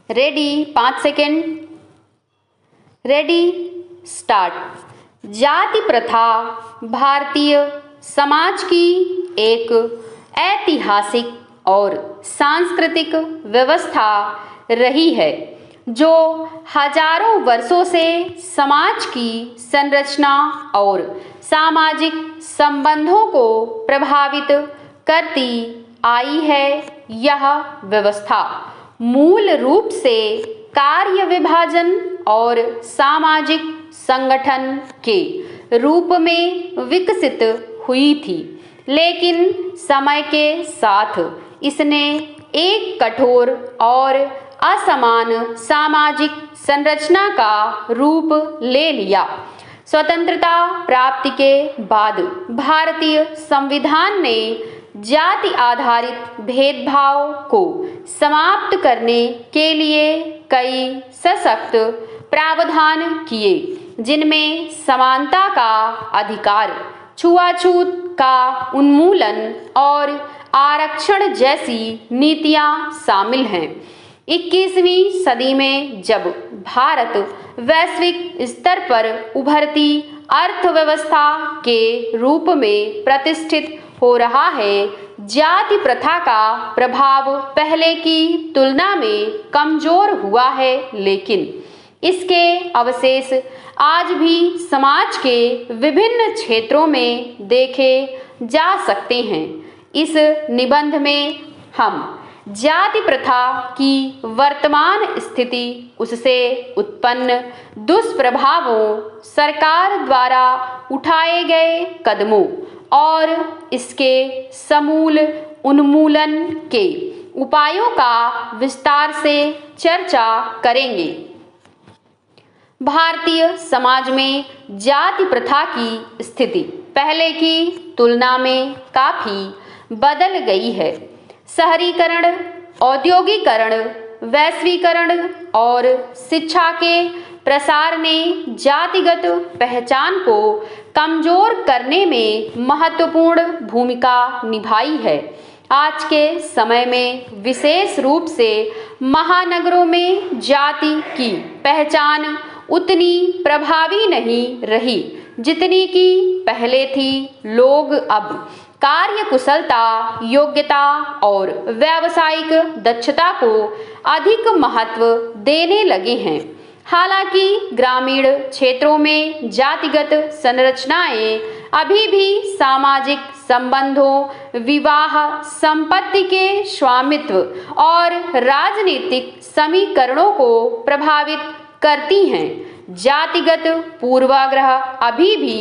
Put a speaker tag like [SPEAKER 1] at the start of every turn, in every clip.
[SPEAKER 1] Ready 5 second. Ready start. जाति प्रथा भारतीय समाज की एक ऐतिहासिक और सांस्कृतिक व्यवस्था रही है जो हजारों वर्षों से समाज की संरचना और सामाजिक संबंधों को प्रभावित करती आई है। यह व्यवस्था मूल रूप से कार्य विभाजन और सामाजिक संगठन के रूप में विकसित हुई थी, लेकिन समय के साथ इसने एक कठोर और असमान सामाजिक संरचना का रूप ले लिया। स्वतंत्रता प्राप्ति के बाद भारतीय संविधान ने जाति आधारित भेदभाव को समाप्त करने के लिए कई सशक्त प्रावधान किए, जिनमें समानता का अधिकार, छुआछूत का उन्मूलन और आरक्षण जैसी नीतियां शामिल हैं। 21वीं सदी में जब भारत वैश्विक स्तर पर उभरती अर्थव्यवस्था के रूप में प्रतिष्ठित हो रहा है, जाति प्रथा का प्रभाव पहले की तुलना में कमजोर हुआ है, लेकिन इसके अवशेष आज भी समाज के विभिन्न क्षेत्रों में देखे जा सकते हैं। इस निबंध में हम जाति प्रथा की वर्तमान स्थिति, उससे उत्पन्न दुष्प्रभावों, सरकार द्वारा उठाए गए कदमों और इसके समूल उन्मूलन के उपायों का विस्तार से चर्चा करेंगे। भारतीय समाज में जाति प्रथा की स्थिति पहले की तुलना में काफी बदल गई है। शहरीकरण, औद्योगिकरण, वैश्वीकरण और शिक्षा के प्रसार ने जातिगत पहचान को कमजोर करने में महत्वपूर्ण भूमिका निभाई है। आज के समय में विशेष रूप से महानगरों में जाति की पहचान उतनी प्रभावी नहीं रही जितनी कि पहले थी। लोग अब कार्य कुशलता, योग्यता और व्यावसायिक दक्षता को अधिक महत्व देने लगे हैं। हालांकि ग्रामीण क्षेत्रों में जातिगत संरचनाएं अभी भी सामाजिक संबंधों, विवाह, संपत्ति के स्वामित्व और राजनीतिक समीकरणों को प्रभावित करती हैं। जातिगत पूर्वाग्रह अभी भी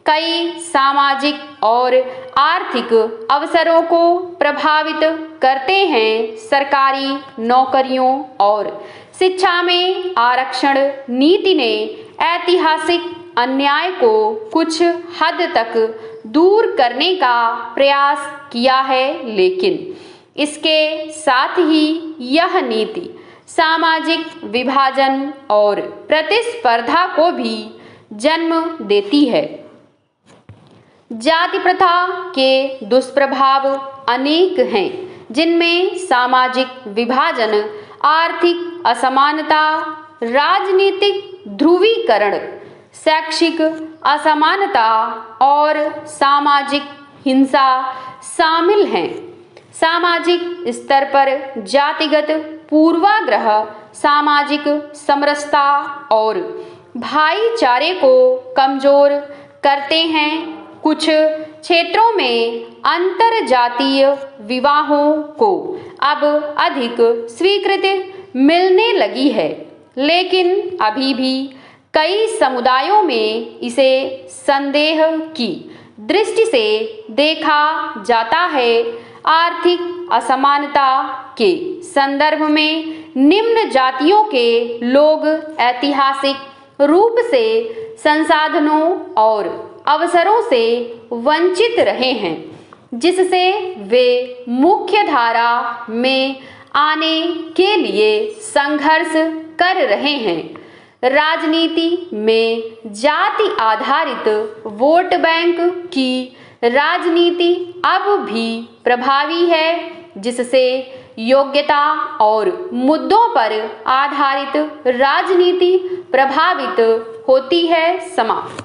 [SPEAKER 1] कई सामाजिक और आर्थिक अवसरों को प्रभावित करते हैं। सरकारी नौकरियों और शिक्षा में आरक्षण नीति ने ऐतिहासिक अन्याय को कुछ हद तक दूर करने का प्रयास किया है, लेकिन इसके साथ ही यह नीति सामाजिक विभाजन और प्रतिस्पर्धा को भी जन्म देती है। जाति प्रथा के दुष्प्रभाव अनेक हैं, जिनमें सामाजिक विभाजन, आर्थिक असमानता, राजनीतिक ध्रुवीकरण, शैक्षिक असमानता और सामाजिक हिंसा शामिल हैं। सामाजिक स्तर पर जातिगत पूर्वाग्रह सामाजिक समरसता और भाईचारे को कमजोर करते हैं। कुछ क्षेत्रों में अंतरजातीय विवाहों को अब अधिक स्वीकृति मिलने लगी है, लेकिन अभी भी कई समुदायों में इसे संदेह की दृष्टि से देखा जाता है। आर्थिक असमानता के संदर्भ में निम्न जातियों के लोग ऐतिहासिक रूप से संसाधनों और अवसरों से वंचित रहे हैं, जिससे वे मुख्य धारा में आने के लिए संघर्ष कर रहे हैं। राजनीति में जाति आधारित वोट बैंक की राजनीति अब भी प्रभावी है, जिससे योग्यता और मुद्दों पर आधारित राजनीति प्रभावित होती है। समाप्त।